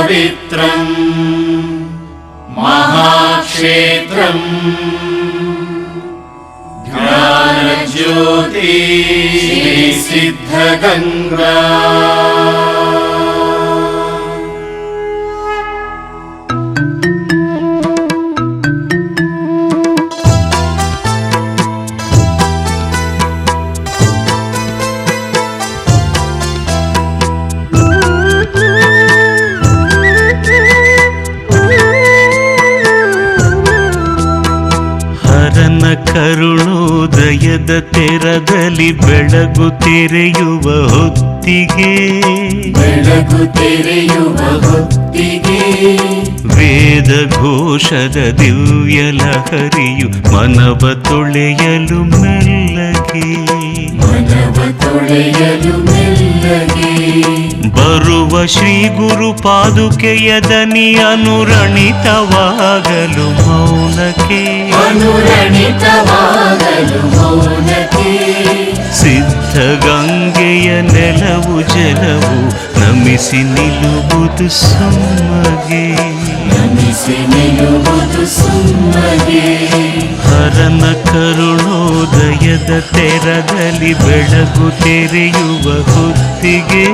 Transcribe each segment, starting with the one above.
पवित्रम् महाक्षेत्रम् ज्ञानज्योति सिद्धगंगा। ಕರುಣೋದಯದ ತೆರದಲ್ಲಿ ಬೆಳಗು ತೆರೆಯುವ ಹೊತ್ತಿಗೆ ವೇದ ಘೋಷದ ದಿವ್ಯ ಲಹರಿಯು ಮನವ ತೊಳೆಯಲು ಮೆಲ್ಲಗೆ ಬರುವ ಶ್ರೀ ಗುರು ಪಾದುಕೆಯ ದನಿ ಅನುರಣಿತವಾಗಲು ಮೌನಕ್ಕೆ ಸಿದ್ಧಗಂಗೆಯ ನೆಲವು ಜಲವು ನಮಿಸಿ ನಿಲ್ಲುವುದು ಸುಮ್ಮಗೆ ಹರನ ಕರುಣೋದಯದ ತೆರದಲ್ಲಿ ಬೆಳಗು ತೆರೆಯುವ ಹೊತ್ತಿಗೆ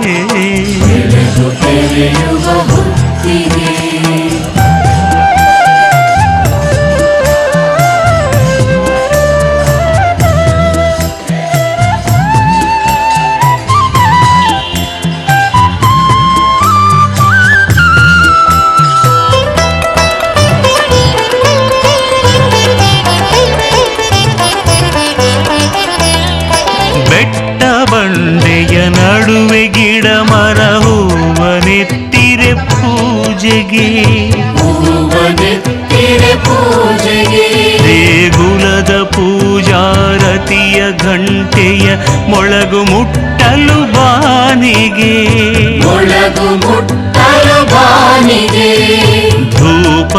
ಬಂಡೆಯ ನಡುವೆ ಗಿಡ ಮರ ಹೂವನೆತ್ತಿರೆ ಪೂಜೆಗೆ ದೇಗುಲದ ಪೂಜಾರತಿಯ ಘಂಟೆಯ ಮೊಳಗು ಮುಟ್ಟಲು ಬಾನಿಗೆ ಧೂಪ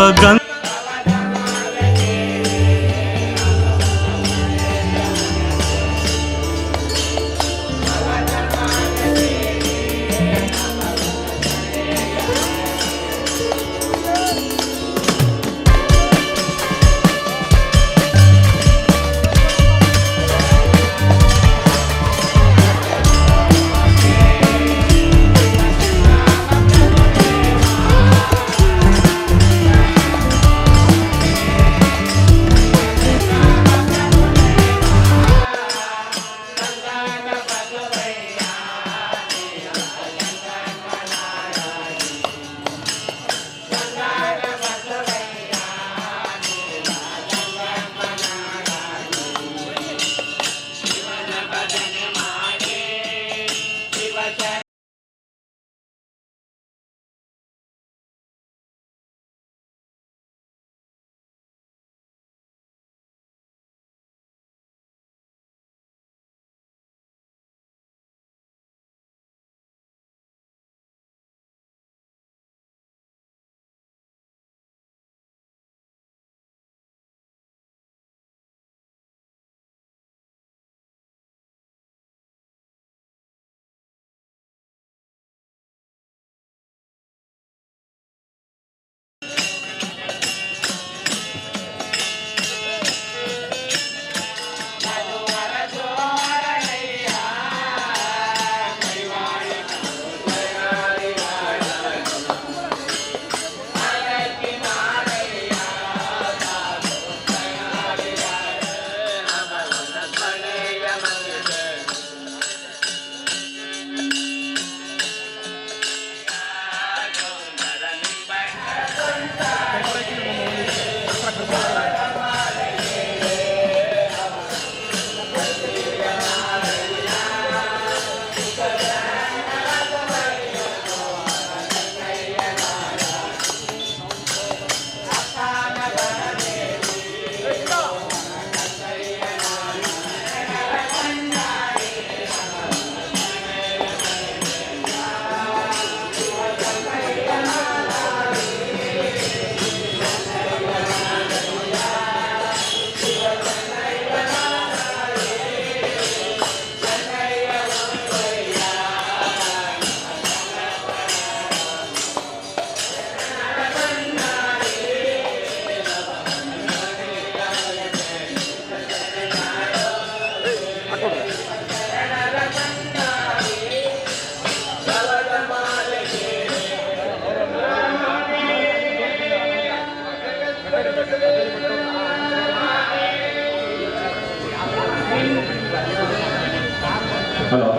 ಹಲೋ,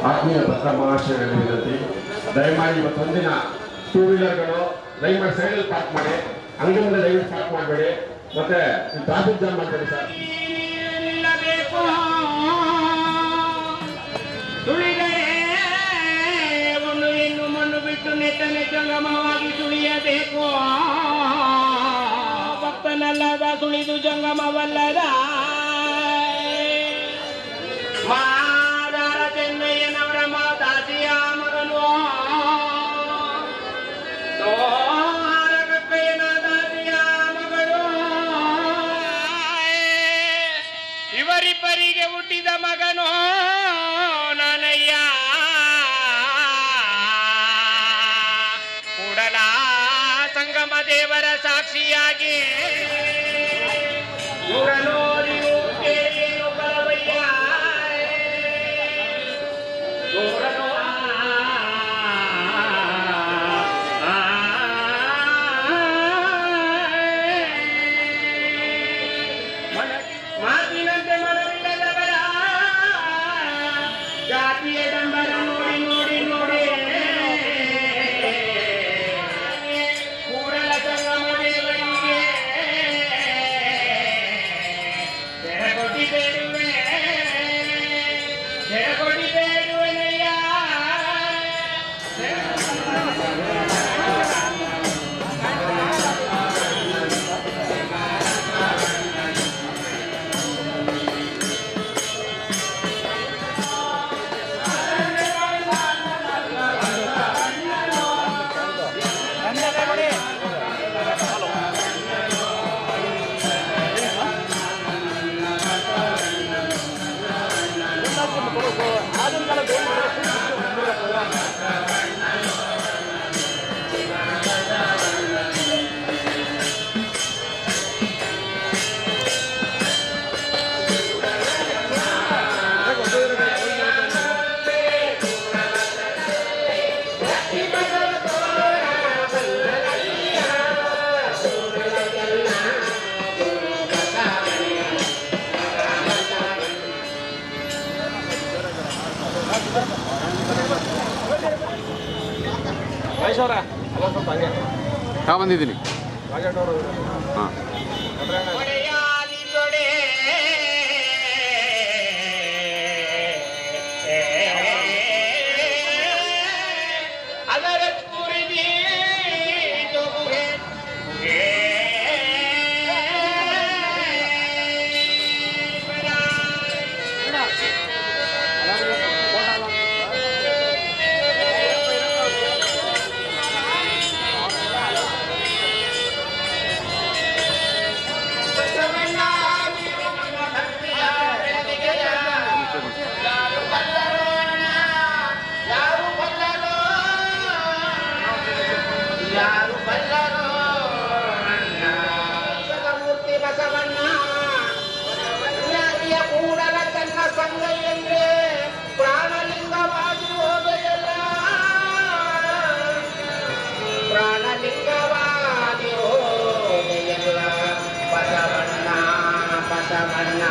ಆತ್ಮೀಯ ಪತ್ರ ಮಹಾಶಯರಲ್ಲಿ ವಿನಂತಿ, ದಯಮಾಡಿ ಇವತ್ತೊಂದಿನ ಟೂ ವೀಲರ್ಗಳು ದಯಮಾಡಿ ಸೈಡಲ್ಲಿ ಪಾರ್ಕ್ ಮಾಡಿ, ಅಂಗಡಿ ಮುಂದೆ ದಯವಿಟ್ಟು ಪಾರ್ಕ್ ಮಾಡಬೇಡಿ, ಮತ್ತೆ ಟ್ರಾಫಿಕ್ ಜಾಮ್ ಮಾಡಬೇಡಿ ಸರ್. ಒಂದು ಹೆಣ್ಣು ಮಣ್ಣು ಬಿಟ್ಟು ನೆಟ್ಟನೆ ಜಂಗಮವಾಗಿ ಸುಳಿಯಬೇಕು. ಭಕ್ತನಲ್ಲದ ಸುಳಿದು ಜಂಗಮವಲ್ಲದ ಮಾದಾರ ಚೆನ್ನಯ್ಯನವರ ಮಾತಾಸಿಯ ಮಗನು ಕಕ್ಕಯ್ಯನ ದಾಸಿಯ ಮಗಳು. ಇವರಿಬ್ಬರಿಗೆ ಹುಟ್ಟಿದ ಮಗನು ನಾನಯ್ಯ. ಕೂಡಲ ಸಂಗಮ ದೇವರ ಸಾಕ್ಷಿಯಾಗಿ ನೋಡಿ ಬಲವಯ್ಯ. ಮಾತಿನಂತೆ ಮನವಿಲ್ಲದವರ ಜಾತಿಯ ಡಂಬರ ನೋಡಿ ನೋಡಿ ನೋಡಿ ಕೂಡಲ ಸಂಗಮ ದೇವರಿಗೆ ಜಡಗೊಡ್ಡಿ ಬೇಡುವೆನಯ್ಯ. ಯಾವ ಬಂದಿದ್ದೀನಿ ಹಾಂ ಯಾರು ಬಲ್ಲರೋ ಮೂರ್ತಿ ಬಸವಣ್ಣ ಕೂಡಲ ತನ್ನ ಸಂಘ ಎಂದ್ರೆ ಪ್ರಾಣಲಿಂಗವಾಗಿ ಹೋದೆಯಲ್ಲ, ಪ್ರಾಣಲಿಂಗವಾಗಿ ಹೋದೆಯಲ್ಲ ಬಸವಣ್ಣ ಬಸವಣ್ಣ.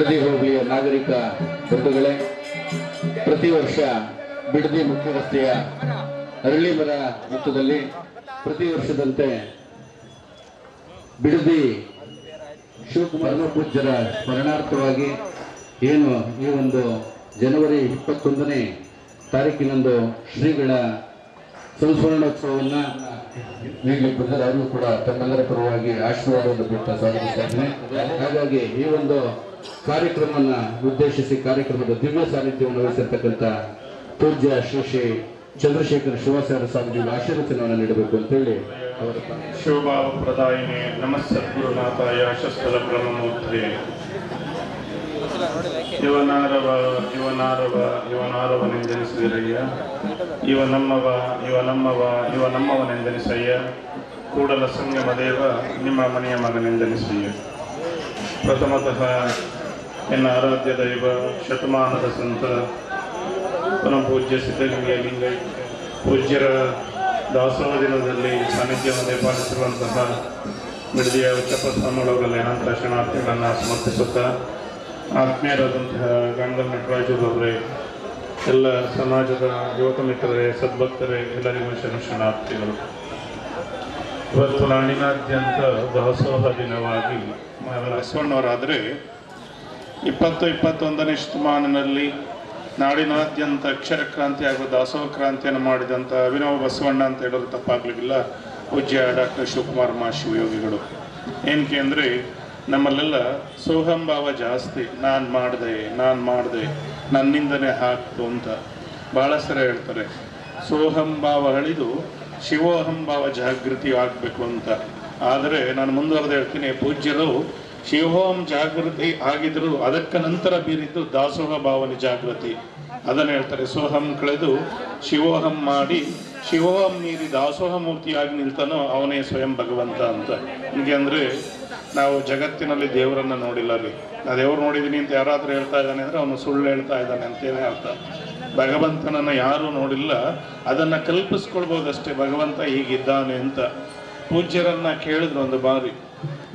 ಬಿಡದಿ ಹೋಬಳಿಯ ನಾಗರಿಕ ಬಂಧುಗಳೇ, ಪ್ರತಿ ವರ್ಷ ಬಿಡದಿ ಮುಖ್ಯ ರಸ್ತೆಯ ಅರಳಿಮರ ವೃತ್ತದಲ್ಲಿ ಪ್ರತಿ ವರ್ಷದಂತೆ ಬಿಡದಿ ಶಿವಕುಮಾರ ಪೂಜ್ಯರ ಸ್ಮರಣಾರ್ಥವಾಗಿ ಏನು ಈ ಒಂದು ಜನವರಿ 21ನೇ ತಾರೀಕಿನಂದು ಶ್ರೀಗಳ ಸಂಸ್ಮರಣೋತ್ಸವವನ್ನು ಈಗಲೇ ಬಂದವರು ಕೂಡ ತಮ್ಮೆಲ್ಲರ ಪರವಾಗಿ ಆಶೀರ್ವಾದವನ್ನು ಬಿಟ್ಟು ಸ್ವಾಗತಿಸ್ತಾ ಇದ್ದೇನೆ. ಹಾಗಾಗಿ ಈ ಒಂದು ಕಾರ್ಯಕ್ರಮವನ್ನು ಉದ್ದೇಶಿಸಿ ಕಾರ್ಯಕ್ರಮದ ದಿವ್ಯ ಸಾನ್ನಿಧ್ಯವನ್ನು ವಹಿಸಿರ್ತಕ್ಕಂಥ ಪೂಜ್ಯ ಶ್ರೀ ಶ್ರೀ ಚಂದ್ರಶೇಖರ ಶಿವಾಚಾರ್ಯ ಸ್ವಾಮೀಜಿಗಳು ಆಶೀರ್ವಚನವನ್ನು ನೀಡಬೇಕು ಅಂತೇಳಿ ಅವರ ಶಿವಭಾವ ಪ್ರದಾಯಿನೇ ನಮಃ ಸದ್ಗುರುನಾಥಾಯ ಶಸ್ತ್ರ ಬ್ರಹ್ಮಮೂರ್ತಿ ಇವನಾರವನೆಂದೆನಿಸಿದರಯ್ಯ ಇವ ನಮ್ಮವನೆಂದೆನಿಸಯ್ಯ ಕೂಡಲ ಸಂಗಮ ದೇವ ನಿಮ್ಮ ಮನೆಯ ಮಗನೆಂದೆನಿಸಯ್ಯ. ಪ್ರಥಮತಃ ಎನ್ನ ಆರಾಧ್ಯ ದೈವ ಶತಮಾನದ ಸಂತ ಪರಮ ಪೂಜ್ಯ ಸಿದ್ಧಲಿಂಗ ಪೂಜ್ಯರ ದಾಸೋಹ ದಿನದಲ್ಲಿ ಸಾನ್ನಿಧ್ಯವನ್ನು ಪಾಲಿಸಿರುವಂತಹ ಬಿಡದಿಯ ಉಚ್ಚಪ್ಪ ಸ್ವಾಮಿಗಳವರಲ್ಲಿ ಅನಂತ ಶರಣಾರ್ಥಿಗಳನ್ನು ಸಮರ್ಪಿಸುತ್ತಾ ಆತ್ಮೀಯರಾದಂತಹ ಗಂಗಲ್ ನಟರಾಜರವರೇ, ಎಲ್ಲ ಸಮಾಜದ ಯುವಕ ಮಿತ್ರರೇ, ಸದ್ಭಕ್ತರೇ, ಎಲ್ಲರಿಗೂ ಶರಣಾರ್ಥಿಗಳು. ಇವತ್ತು ನಾಡಿನಾದ್ಯಂತ ದಾಸೋಹ ದಿನವಾಗಿ ಬಸವಣ್ಣವರಾದರೆ 21ನೇ ಶತಮಾನದಲ್ಲಿ ನಾಡಿನಾದ್ಯಂತ ಅಕ್ಷರ ಕ್ರಾಂತಿ ಹಾಗೂ ದಾಸೋಹ ಕ್ರಾಂತಿಯನ್ನು ಮಾಡಿದಂಥ ಅಭಿನವ ಬಸವಣ್ಣ ಅಂತ ಹೇಳೋದು ತಪ್ಪಾಗಲಿಕ್ಕಿಲ್ಲ. ಪೂಜ್ಯ ಡಾಕ್ಟರ್ ಶಿವಕುಮಾರ ಮಹಾಶಿವಯೋಗಿಗಳು. ಏನಕ್ಕೆ ಅಂದರೆ ನಮ್ಮಲ್ಲೆಲ್ಲ ಸೋಹಂಭಾವ ಜಾಸ್ತಿ. ನಾನು ಮಾಡಿದೆ ನನ್ನಿಂದನೇ ಹಾಕ್ತು ಅಂತ ಭಾಳ ಸರ ಹೇಳ್ತಾರೆ. ಸೋಹಂಭಾವ ಅಳಿದು ಶಿವೋಹಂಭಾವ ಜಾಗೃತಿ ಆಗಬೇಕು ಅಂತ. ಆದರೆ ನಾನು ಮುಂದುವರೆದು ಹೇಳ್ತೀನಿ, ಪೂಜ್ಯರು ಶಿವೋಹಂ ಜಾಗೃತಿ ಆಗಿದ್ರು ಅದಕ್ಕೆ ನಂತರ ಬೀರಿದ್ದು ದಾಸೋಹ ಭಾವನೆ ಜಾಗೃತಿ. ಅದನ್ನು ಹೇಳ್ತಾರೆ, ಸೋಹಂ ಕಳೆದು ಶಿವೋಹಂ ಮಾಡಿ ಶಿವೋಹಂ ಮೀರಿ ದಾಸೋಹ ಮೂರ್ತಿಯಾಗಿ ನಿಲ್ತಾನೋ ಅವನೇ ಸ್ವಯಂ ಭಗವಂತ ಅಂತ. ಹೀಗೆ ಅಂದರೆ ನಾವು ಜಗತ್ತಿನಲ್ಲಿ ದೇವರನ್ನು ನೋಡಿಲ್ಲ ರೀ. ನಾ ದೇವ್ರು ನೋಡಿದ್ದೀನಿ ಅಂತ ಯಾರಾದರೂ ಹೇಳ್ತಾ ಇದ್ದಾನೆ ಅಂದರೆ ಅವನು ಸುಳ್ಳು ಹೇಳ್ತಾ ಇದ್ದಾನೆ ಅಂತೇನೆ ಅರ್ಥ. ಭಗವಂತನನ್ನು ಯಾರೂ ನೋಡಿಲ್ಲ, ಅದನ್ನು ಕಲ್ಪಿಸ್ಕೊಳ್ಬೋದಷ್ಟೇ ಭಗವಂತ ಹೀಗಿದ್ದಾನೆ ಅಂತ. ಪೂಜ್ಯರನ್ನು ಕೇಳಿದ್ರು ಒಂದು ಬಾರಿ,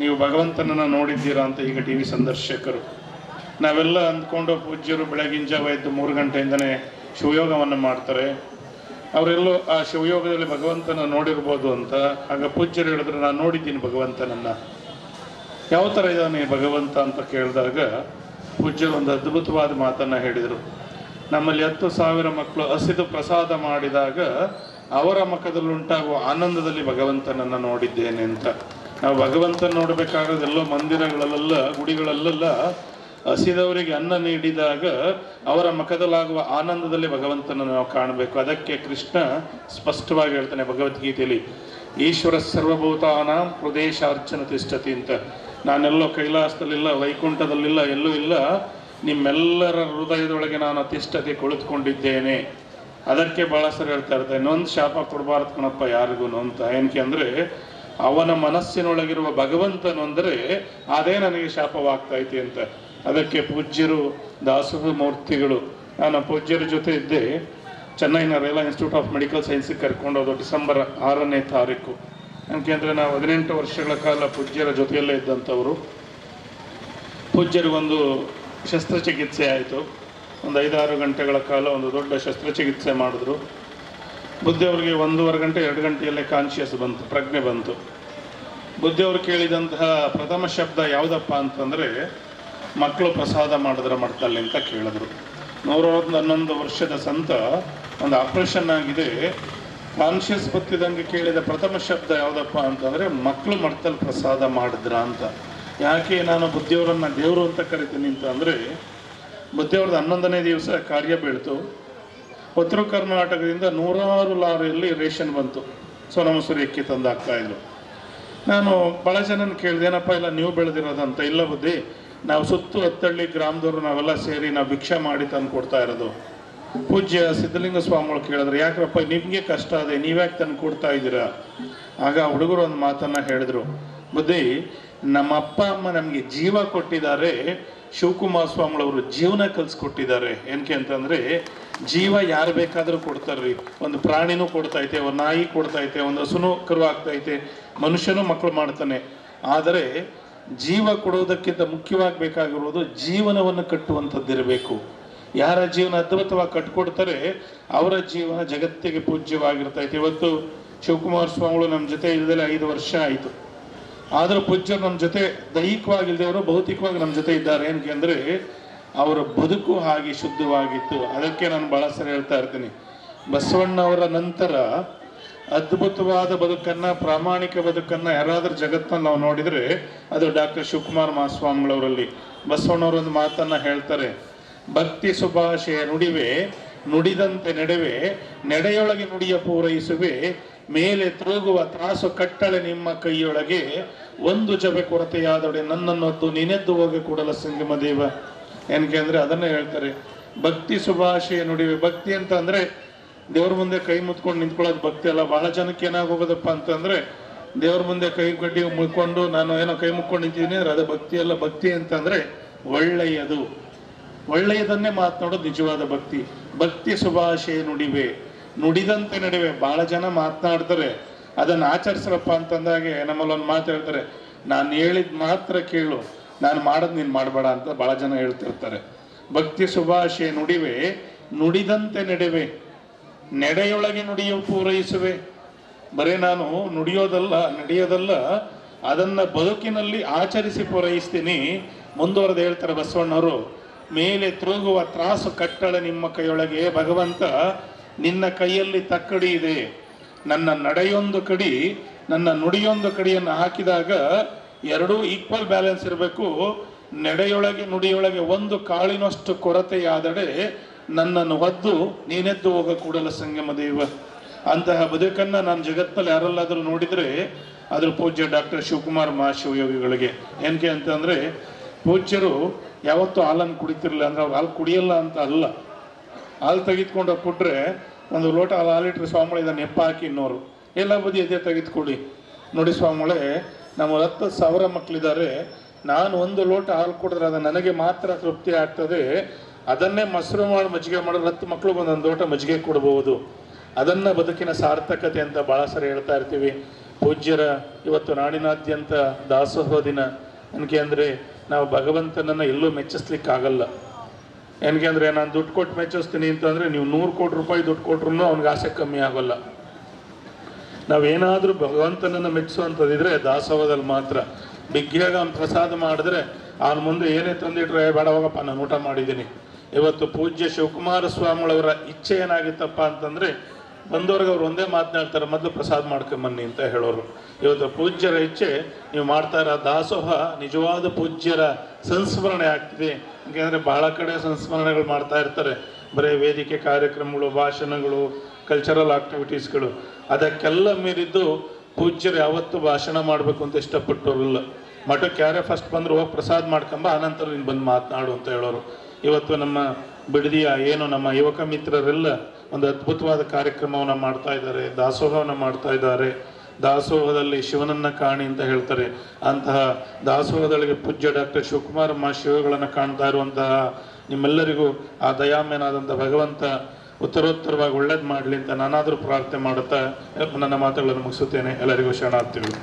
ನೀವು ಭಗವಂತನನ್ನು ನೋಡಿದ್ದೀರಾ ಅಂತ. ಈಗ ಟಿ ವಿ ಸಂದರ್ಶಕರು ನಾವೆಲ್ಲ ಅಂದ್ಕೊಂಡು ಪೂಜ್ಯರು ಬೆಳಗಿನ ಜಾವ ಎದ್ದು 3 ಗಂಟೆಯಿಂದನೇ ಶಿವಯೋಗವನ್ನು ಮಾಡ್ತಾರೆ, ಅವರೆಲ್ಲೋ ಆ ಶಿವಯೋಗದಲ್ಲಿ ಭಗವಂತನ ನೋಡಿರ್ಬೋದು ಅಂತ. ಆಗ ಪೂಜ್ಯರು ಹೇಳಿದ್ರು, ನಾನು ನೋಡಿದ್ದೀನಿ ಭಗವಂತನನ್ನು. ಯಾವ ಥರ ಇದ್ದಾನೆ ಭಗವಂತ ಅಂತ ಕೇಳಿದಾಗ ಪೂಜ್ಯರು ಒಂದು ಅದ್ಭುತವಾದ ಮಾತನ್ನು ಹೇಳಿದರು. ನಮ್ಮಲ್ಲಿ 10,000 ಮಕ್ಕಳು ಹಸಿದು ಪ್ರಸಾದ ಮಾಡಿದಾಗ ಅವರ ಮುಖದಲ್ಲಿ ಉಂಟಾಗುವ ಆನಂದದಲ್ಲಿ ಭಗವಂತನನ್ನು ನೋಡಿದ್ದೇನೆ ಅಂತ. ನಾವು ಭಗವಂತನ ನೋಡಬೇಕಾಗೋದೆಲ್ಲೋ ಮಂದಿರಗಳಲ್ಲೆಲ್ಲ, ಗುಡಿಗಳಲ್ಲೆಲ್ಲ ಹಸಿದವರಿಗೆ ಅನ್ನ ನೀಡಿದಾಗ ಅವರ ಮುಖದಲ್ಲಾಗುವ ಆನಂದದಲ್ಲಿ ಭಗವಂತನನ್ನು ನಾವು ಕಾಣಬೇಕು. ಅದಕ್ಕೆ ಕೃಷ್ಣ ಸ್ಪಷ್ಟವಾಗಿ ಹೇಳ್ತಾನೆ ಭಗವದ್ಗೀತೆಯಲ್ಲಿ, ಈಶ್ವರ ಸರ್ವಭೂತಾನಾಂ ಪ್ರದೇಶಾರ್ಚನ ತಿಷ್ಠತಿ ಅಂತ. ನಾನೆಲ್ಲೋ ಕೈಲಾಸದಲ್ಲಿಲ್ಲ, ವೈಕುಂಠದಲ್ಲಿಲ್ಲ, ಎಲ್ಲೂ ಇಲ್ಲ, ನಿಮ್ಮೆಲ್ಲರ ಹೃದಯದೊಳಗೆ ನಾನು ಅತಿಷ್ಠತೆ ಕುಳಿತುಕೊಂಡಿದ್ದೇನೆ. ಅದಕ್ಕೆ ಭಾಳ ಸರಿ ಹೇಳ್ತಾ ಇರ್ತಾರೆ, ಇನ್ನೊಂದು ಶಾಪ ಕೊಡಬಾರ್ದು ಕಣಪ್ಪ ಯಾರಿಗೂ ಅಂತ. ಏನಕ್ಕೆ ಅಂದರೆ ಅವನ ಮನಸ್ಸಿನೊಳಗಿರುವ ಭಗವಂತನು ಅಂದರೆ ಅದೇ ನನಗೆ ಶಾಪವಾಗ್ತೈತಿ ಅಂತ. ಅದಕ್ಕೆ ಪೂಜ್ಯರು ದಾಸೋಹ ಮೂರ್ತಿಗಳು. ನಾನು ಪೂಜ್ಯರ ಜೊತೆ ಇದ್ದೆ, ಚೆನ್ನೈನ ರೇಲಾ ಇನ್ಸ್ಟಿಟ್ಯೂಟ್ ಆಫ್ ಮೆಡಿಕಲ್ ಸೈನ್ಸಿಗೆ ಕರ್ಕೊಂಡೋದು ಡಿಸೆಂಬರ್ 6ನೇ ತಾರೀಕು. ಯಾಕೆಂದರೆ ನಾವು 18 ವರ್ಷಗಳ ಕಾಲ ಪೂಜ್ಯರ ಜೊತೆಯಲ್ಲೇ ಇದ್ದಂಥವರು. ಪೂಜ್ಯರಿಗೊಂದು ಶಸ್ತ್ರಚಿಕಿತ್ಸೆ ಆಯಿತು. ಒಂದು 5-6 ಗಂಟೆಗಳ ಕಾಲ ಒಂದು ದೊಡ್ಡ ಶಸ್ತ್ರಚಿಕಿತ್ಸೆ ಮಾಡಿದ್ರು. ಬುದ್ಧಿಯವ್ರಿಗೆ 1.5 ಗಂಟೆ 2 ಗಂಟೆಯಲ್ಲೇ ಕಾನ್ಷಿಯಸ್ ಬಂತು, ಪ್ರಜ್ಞೆ ಬಂತು. ಬುದ್ಧಿಯವರು ಕೇಳಿದಂತಹ ಪ್ರಥಮ ಶಬ್ದ ಯಾವುದಪ್ಪ ಅಂತಂದರೆ, ಮಕ್ಕಳು ಪ್ರಸಾದ ಮಾಡಿದ್ರೆ ಮಡ್ತಲ್ಲಿ ಅಂತ ಕೇಳಿದ್ರು. 111 ವರ್ಷದ ಸಂತ, ಒಂದು ಆಪ್ರೇಷನ್ ಆಗಿದೆ, ಕಾನ್ಷಿಯಸ್ ಬತ್ತಿದಂಗೆ ಕೇಳಿದ ಪ್ರಥಮ ಶಬ್ದ ಯಾವುದಪ್ಪ ಅಂತಂದರೆ ಮಕ್ಕಳು ಮಡ್ತಲ್ಲಿ ಪ್ರಸಾದ ಮಾಡಿದ್ರ ಅಂತ. ಯಾಕೆ ನಾನು ಬುದ್ಧಿಯವರನ್ನು ದೇವರು ಅಂತ ಕರಿತೀನಿ ಅಂತ ಅಂದರೆ, ಬುದ್ಧಿಯವ್ರದ್ದು 11ನೇ ದಿವಸ ಕಾರ್ಯ ಬೀಳ್ತು. ಉತ್ತರ ಕರ್ನಾಟಕದಿಂದ 100 ಲಾರಿಯಲ್ಲಿ ರೇಷನ್ ಬಂತು, ಸೋನಾ ಮಸೂರಿ ಅಕ್ಕಿ ತಂದು ಹಾಕ್ತಾಯಿದ್ರು. ನಾನು ಭಾಳ ಜನನ ಕೇಳಿದೆ, ಏನಪ್ಪ ಇಲ್ಲ ನೀವು ಬೆಳೆದಿರೋದಂತ. ಇಲ್ಲ ಬುದ್ಧಿ, ನಾವು ಸುತ್ತು ಹತ್ತಳ್ಳಿ ಗ್ರಾಮದವರು ನಾವೆಲ್ಲ ಸೇರಿ ನಾವು ಭಿಕ್ಷೆ ಮಾಡಿ ತಂದು ಕೊಡ್ತಾ ಇರೋದು. ಪೂಜ್ಯ ಸಿದ್ಧಲಿಂಗ ಸ್ವಾಮಿಗಳು ಕೇಳಿದ್ರು, ಯಾಕ್ರಪ್ಪ ನಿಮಗೆ ಕಷ್ಟ ಅದೇ, ನೀವ್ಯಾಕೆ ತಂದು ಕೊಡ್ತಾ ಇದ್ದೀರಾ? ಆಗ ಹುಡುಗರು ಒಂದು ಮಾತನ್ನು ಹೇಳಿದ್ರು, ಬುದ್ಧಿ ನಮ್ಮ ಅಪ್ಪ ಅಮ್ಮ ನಮಗೆ ಜೀವ ಕೊಟ್ಟಿದ್ದಾರೆ, ಶಿವಕುಮಾರ ಸ್ವಾಮಿಗಳವರು ಜೀವನ ಕಲಿಸ್ಕೊಟ್ಟಿದ್ದಾರೆ. ಏನಕ್ಕೆ ಅಂತಂದರೆ ಜೀವ ಯಾರು ಬೇಕಾದರೂ ಕೊಡ್ತಾರ್ರಿ. ಒಂದು ಪ್ರಾಣಿನೂ ಕೊಡ್ತೈತೆ, ಒಂದು ನಾಯಿ ಕೊಡ್ತೈತೆ, ಒಂದು ಹಸುನು ಕರು ಆಗ್ತೈತೆ, ಮನುಷ್ಯನೂ ಮಕ್ಕಳು ಮಾಡ್ತಾನೆ. ಆದರೆ ಜೀವ ಕೊಡೋದಕ್ಕಿಂತ ಮುಖ್ಯವಾಗಿ ಬೇಕಾಗಿರುವುದು ಜೀವನವನ್ನು ಕಟ್ಟುವಂಥದ್ದಿರಬೇಕು. ಯಾರ ಜೀವನ ಅದ್ಭುತವಾಗಿ ಕಟ್ಕೊಡ್ತಾರೆ ಅವರ ಜೀವನ ಜಗತ್ತಿಗೆ ಪೂಜ್ಯವಾಗಿರ್ತೈತೆ. ಇವತ್ತು ಶಿವಕುಮಾರ ಸ್ವಾಮಿಗಳು ನಮ್ಮ ಜೊತೆ ಇಲ್ಲದೆ 5 ವರ್ಷ ಆಯಿತು. ಆದರೂ ಪೂಜ್ಯರು ನಮ್ಮ ಜೊತೆ ದೈಹಿಕವಾಗಿ ಇಲ್ಲದವರು ಭೌತಿಕವಾಗಿ ನಮ್ಮ ಜೊತೆ ಇದ್ದಾರೆ. ಏನಕ್ಕೆ ಅಂದರೆ ಅವರ ಬದುಕು ಹಾಗೆ ಶುದ್ಧವಾಗಿತ್ತು. ಅದಕ್ಕೆ ನಾನು ಭಾಳ ಸರಿ ಹೇಳ್ತಾ ಇರ್ತೀನಿ, ಬಸವಣ್ಣವರ ನಂತರ ಅದ್ಭುತವಾದ ಬದುಕನ್ನು, ಪ್ರಾಮಾಣಿಕ ಬದುಕನ್ನು ಯಾರಾದರೂ ಜಗತ್ತನ್ನು ನಾವು ನೋಡಿದರೆ ಅದು ಡಾಕ್ಟರ್ ಶಿವಕುಮಾರ ಮಹಾಸ್ವಾಮಿಗಳವರಲ್ಲಿ. ಬಸವಣ್ಣವರೊಂದು ಮಾತನ್ನು ಹೇಳ್ತಾರೆ, ಭಕ್ತಿ ಸುಭಾಷೆಯ ನುಡಿವೆ ನುಡಿದಂತೆ ನಡೆವೆ, ನಡೆಯೊಳಗೆ ನುಡಿಯ ಪೂರೈಸುವೆ, ಮೇಲೆ ತೂಗುವ ತ್ರಾಸು ಕಟ್ಟಳೆ ನಿಮ್ಮ ಕೈಯೊಳಗೆ, ಒಂದು ಜಬೆ ಕೊರತೆಯಾದೊಡೆ ನನ್ನನ್ನೊತ್ತು ನಿನೆದ್ದು ಹೋಗಿ ಕೂಡಲ ಸಂಗಮ ದೇವ. ಏನಕ್ಕೆ ಅಂದರೆ ಅದನ್ನೇ ಹೇಳ್ತಾರೆ, ಭಕ್ತಿ ಸುಭಾಷೆಯ ನುಡಿವೆ. ಭಕ್ತಿ ಅಂತ ಅಂದರೆ ದೇವ್ರ ಮುಂದೆ ಕೈ ಮುತ್ಕೊಂಡು ನಿಂತ್ಕೊಳ್ಳೋದು ಭಕ್ತಿ ಅಲ್ಲ. ಬಹಳ ಜನಕ್ಕೆ ಏನಾಗೋಗೋದಪ್ಪ ಅಂತಂದರೆ ದೇವ್ರ ಮುಂದೆ ಕೈ ಗಡ್ಡಿ ಮುಳ್ಕೊಂಡು ನಾನು ಏನೋ ಕೈ ಮುಕ್ಕೊಂಡು ನಿಂತಿದ್ದೀನಿ ಅಂದರೆ ಅದು ಭಕ್ತಿ ಅಲ್ಲ. ಭಕ್ತಿ ಅಂತಂದರೆ ಒಳ್ಳೆಯದು, ಒಳ್ಳೆಯದನ್ನೇ ಮಾತನಾಡೋದು ನಿಜವಾದ ಭಕ್ತಿ. ಭಕ್ತಿ ಸುಭಾಷೆಯ ನುಡಿವೆ ನುಡಿದಂತೆ ನಡಿವೆ. ಭಾಳ ಜನ ಮಾತನಾಡ್ತಾರೆ, ಅದನ್ನು ಆಚರಿಸ್ರಪ್ಪ ಅಂತಂದಾಗೆ ನಮ್ಮಲ್ಲಿ ಒಂದು ಮಾತು ಹೇಳ್ತಾರೆ, ನಾನು ಹೇಳಿದ ಮಾತ್ರ ಕೇಳು, ನಾನು ಮಾಡೋದು ನೀನು ಮಾಡಬೇಡ ಅಂತ ಭಾಳ ಜನ ಹೇಳ್ತಿರ್ತಾರೆ. ಭಕ್ತಿ ಸುಭಾಷೆಯ ನುಡಿವೆ ನುಡಿದಂತೆ ನಡೆವೆ, ನಡೆಯೊಳಗೆ ನುಡಿಯು ಪೂರೈಸುವೆ. ಬರೀ ನಾನು ನುಡಿಯೋದಲ್ಲ ನಡೆಯೋದಲ್ಲ, ಅದನ್ನು ಬದುಕಿನಲ್ಲಿ ಆಚರಿಸಿ ಪೂರೈಸ್ತೀನಿ. ಮುಂದುವರೆದು ಹೇಳ್ತಾರೆ ಬಸವಣ್ಣವರು, ಮೇಲೆ ತೂಗುವ ತ್ರಾಸು ಕಟ್ಟಳೆ ನಿಮ್ಮ ಕೈಯೊಳಗೆ, ಭಗವಂತ ನಿನ್ನ ಕೈಯಲ್ಲಿ ತಕ್ಕಡಿ ಇದೆ, ನನ್ನ ನಡೆಯೊಂದು ಕಡಿ ನನ್ನ ನುಡಿಯೊಂದು ಕಡಿಯನ್ನು ಹಾಕಿದಾಗ ಎರಡೂ ಈಕ್ವಲ್ ಬ್ಯಾಲೆನ್ಸ್ ಇರಬೇಕು. ನಡೆಯೊಳಗೆ ನುಡಿಯೊಳಗೆ ಒಂದು ಕಾಳಿನಷ್ಟು ಕೊರತೆಯಾದಡೆ ನನ್ನನ್ನು ಹೊದ್ದು ನೀನೆದ್ದು ಹೋಗ ಕೂಡಲ ಸಂಗಮ ದೇವ. ಅಂತಹ ಬದುಕನ್ನು ನಾನು ಜಗತ್ತಿನಲ್ಲಿ ಯಾರಲ್ಲಾದರೂ ನೋಡಿದರೆ ಅದ್ರ ಪೂಜ್ಯ ಡಾಕ್ಟರ್ ಶಿವಕುಮಾರ ಮಹಾಶಿವಯೋಗಿಗಳಿಗೆ. ಏನಕ್ಕೆ ಅಂತಂದರೆ ಪೂಜ್ಯರು ಯಾವತ್ತೂ ಹಾಲನ್ನು ಕುಡಿತಿರಲಿಲ್ಲ. ಅಂದರೆ ಅವ್ರು ಹಾಲು ಕುಡಿಯಲ್ಲ ಅಂತ ಅಲ್ಲ, ಹಾಲು ತೆಗೆದುಕೊಂಡು ಕೊಟ್ಟರೆ ಒಂದು ಲೋಟ ಹಾಲಿಟ್ರೆ ಸ್ವಾಮಿಗಳು ಇದನ್ನು ನೆಪ್ಪ ಹಾಕಿ ಇನ್ನೋರು ಎಲ್ಲ ಬದಿ ಎದೆ ತೆಗೆದುಕೊಡಿ. ನೋಡಿ ಸ್ವಾಮಿಗಳೇ, ನಮ್ಮ 10,000 ಮಕ್ಕಳಿದ್ದಾರೆ, ನಾನು ಒಂದು ಲೋಟ ಹಾಲು ಕೊಡಿದ್ರೆ ಅದು ನನಗೆ ಮಾತ್ರ ತೃಪ್ತಿ ಆಗ್ತದೆ. ಅದನ್ನೇ ಮೊಸರು ಮಾಡಿ ಮಜ್ಜಿಗೆ ಮಾಡಿದ್ರೆ 10 ಮಕ್ಕಳು ಒಂದೊಂದು ಲೋಟ ಮಜ್ಜಿಗೆ ಕೊಡ್ಬೋದು. ಅದನ್ನು ಬದುಕಿನ ಸಾರ್ಥಕತೆ ಅಂತ ಭಾಳ ಸರಿ ಹೇಳ್ತಾ ಇರ್ತೀವಿ. ಪೂಜ್ಯರ ಇವತ್ತು ನಾಡಿನಾದ್ಯಂತ ದಾಸೋಹ ದಿನ. ಏನಕ್ಕೆ ಅಂದರೆ ನಾವು ಭಗವಂತನನ್ನು ಎಲ್ಲೂ ಮೆಚ್ಚಿಸ್ಲಿಕ್ಕಾಗಲ್ಲ. ಏನಕ್ಕೆ ಅಂದರೆ ನಾನು ದುಡ್ಡು ಕೊಟ್ಟು ಮೆಚ್ಚಿಸ್ತೀನಿ ಅಂತಂದರೆ ನೀವು 100 ಕೋಟಿ ರೂಪಾಯಿ ದುಡ್ಡು ಕೊಟ್ರು ಅವ್ನಿಗೆ ಆಸೆ ಕಮ್ಮಿ ಆಗೋಲ್ಲ. ನಾವೇನಾದರೂ ಭಗವಂತನನ್ನು ಮೆಚ್ಚಿಸುವಂಥದ್ದಿದ್ರೆ ದಾಸೋಹದಲ್ಲಿ ಮಾತ್ರ. ಬಿಗ್ಗಿಯಾಗ ಅವ್ನು ಪ್ರಸಾದ ಮಾಡಿದ್ರೆ ಅವನ ಮುಂದೆ ಏನೇ ತಂದಿಟ್ರೆ ಬೇಡ ಹೋಗಪ್ಪ ನಾನು ಊಟ ಮಾಡಿದ್ದೀನಿ. ಇವತ್ತು ಪೂಜ್ಯ ಶಿವಕುಮಾರ ಸ್ವಾಮಿಗಳವರ ಇಚ್ಛೆ ಏನಾಗಿತ್ತಪ್ಪ ಅಂತಂದರೆ ಬಂದವ್ರಿಗೆ ಅವ್ರು ಒಂದೇ ಮಾತನಾಡ್ತಾರೆ, ಮೊದಲು ಪ್ರಸಾದ ಮಾಡ್ಕೊಂಬನ್ನಿ ಅಂತ ಹೇಳೋರು. ಇವತ್ತು ಪೂಜ್ಯರ ಇಚ್ಛೆ ನೀವು ಮಾಡ್ತಾ ಇರೋ ದಾಸೋಹ ನಿಜವಾದ ಪೂಜ್ಯರ ಸಂಸ್ಮರಣೆ ಆಗ್ತಿದೆ. ಯಾಕೆಂದರೆ ಬಹಳ ಕಡೆ ಸಂಸ್ಮರಣೆಗಳು ಮಾಡ್ತಾ ಇರ್ತಾರೆ, ಬರೀ ವೇದಿಕೆ ಕಾರ್ಯಕ್ರಮಗಳು, ಭಾಷಣಗಳು, ಕಲ್ಚರಲ್ ಆಕ್ಟಿವಿಟೀಸ್ಗಳು. ಅದಕ್ಕೆಲ್ಲ ಮೀರಿದ್ದು ಪೂಜ್ಯರು ಯಾವತ್ತೂ ಭಾಷಣ ಮಾಡಬೇಕು ಅಂತ ಇಷ್ಟಪಟ್ಟವ್ರಲ್ಲ. ಮಠಕ್ಕೆ ಯಾರೇ ಫಸ್ಟ್ ಬಂದರೂ ಹೋಗಿ ಪ್ರಸಾದ ಮಾಡ್ಕೊಂಬ, ಆನಂತರ ನೀನು ಬಂದು ಮಾತನಾಡು ಅಂತ ಹೇಳೋರು. ಇವತ್ತು ನಮ್ಮ ಬಿಡದಿಯ ಏನು ನಮ್ಮ ಯುವಕ ಮಿತ್ರರೆಲ್ಲ ಒಂದು ಅದ್ಭುತವಾದ ಕಾರ್ಯಕ್ರಮವನ್ನು ಮಾಡ್ತಾ ಇದ್ದಾರೆ, ದಾಸೋಹವನ್ನು ಮಾಡ್ತಾ ಇದ್ದಾರೆ. ದಾಸೋಹದಲ್ಲಿ ಶಿವನನ್ನು ಕಾಣಿ ಅಂತ ಹೇಳ್ತಾರೆ. ಅಂತಹ ದಾಸೋಹದೊಳಗೆ ಪೂಜ್ಯ ಡಾಕ್ಟರ್ ಶಿವಕುಮಾರ ಮಹಾಶಿವಗಳನ್ನು ಕಾಣ್ತಾ ಇರುವಂತಹ ನಿಮ್ಮೆಲ್ಲರಿಗೂ ಆ ದಯಾಮಯನಾದಂಥ ಭಗವಂತ ಉತ್ತರೋತ್ತರವಾಗಿ ಒಳ್ಳೇದು ಮಾಡಲಿ ಅಂತ ನಾನಾದರೂ ಪ್ರಾರ್ಥನೆ ಮಾಡುತ್ತಾ ನನ್ನ ಮಾತುಗಳನ್ನು ಮುಗಿಸುತ್ತೇನೆ. ಎಲ್ಲರಿಗೂ ಶರಣಾರ್ಥಿಗಳು.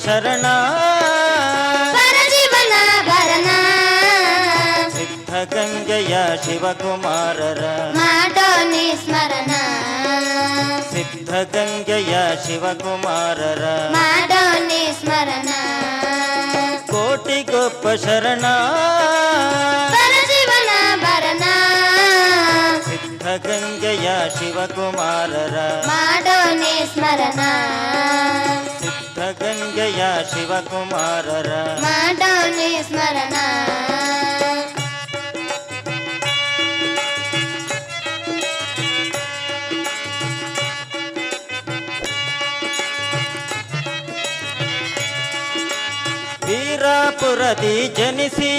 ಶರಣ ಪರಜೀವನ ಭರಣ ಸಿದ್ಧಗಂಗೆಯ ಶಿವಕುಮಾರರ ಮಾಡೋನಿ ಸ್ಮರಣ ಸಿದ್ಧಗಂಗೆಯ ಶಿವಕುಮಾರರ ಮಾಡೋನಿ ಸ್ಮರಣ ಕೋಟಿಗೊಬ್ಬ ಶರಣ ಪರಜೀವನ ಭರಣ ಸಿದ್ಧಗಂಗೆಯ ಶಿವಕುಮಾರರ ಮಾಡೋನಿ ಸ್ಮರಣ ಸಿದ್ಧಗಂಗೆಯ ಶಿವಕುಮಾರರ ಮಾಡೋನಿ ಸ್ಮರಣ ವೀರಾಪುರದಿ ಜನಿಸಿ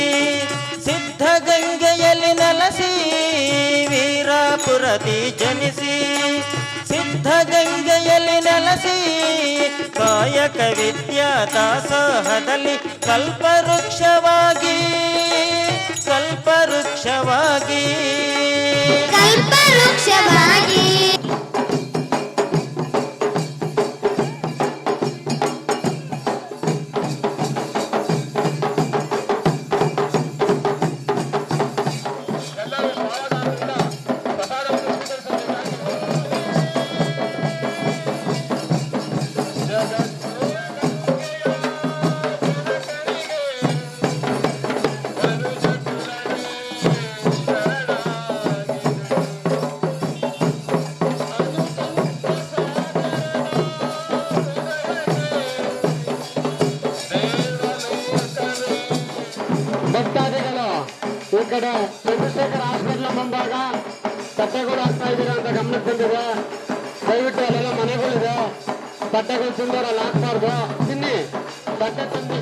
ಸಿದ್ಧಗಂಗೆಯಲ್ಲಿ ನೆಲೆಸಿ ವೀರಾಪುರದಿ ಜನಿಸಿ ಸಿದ್ಧಗಂಗೆಯಲ್ಲಿ ನೆಲೆಸಿ ಕಾಯಕ ವಿದ್ಯಾ ದಾಸೋಹದಲ್ಲಿ ಕಲ್ಪವೃಕ್ಷವಾಗಿ ಕಲ್ಪವೃಕ್ಷವಾಗಿ ಕಲ್ಪವೃಕ್ಷವಾಗಿ ಭಕ್ತಾದಿಗಳು ಈ ಕಡೆ ಚಂದ್ರಶೇಖರ್ ಹಾಸ್ಪಿಟಲ್ ಮುಂಭಾಗ ತಟ್ಟೆಗಳು ಹಾಕ್ತಾ ಇದ್ದೀರಾ ಅಂತ ಗಮನಕ್ಕೆ ಬಂದಿದೆ. ದಯವಿಟ್ಟು ಅಲ್ಲೆಲ್ಲ ಮನೆಗಳಿದೆ, ತಟ್ಟೆಗಳು ತಿಂದವರಲ್ಲಿ ಹಾಕ್ಬಾರ್ದು. ತಿನ್ನಿ, ತಟ್ಟೆ ತಂದು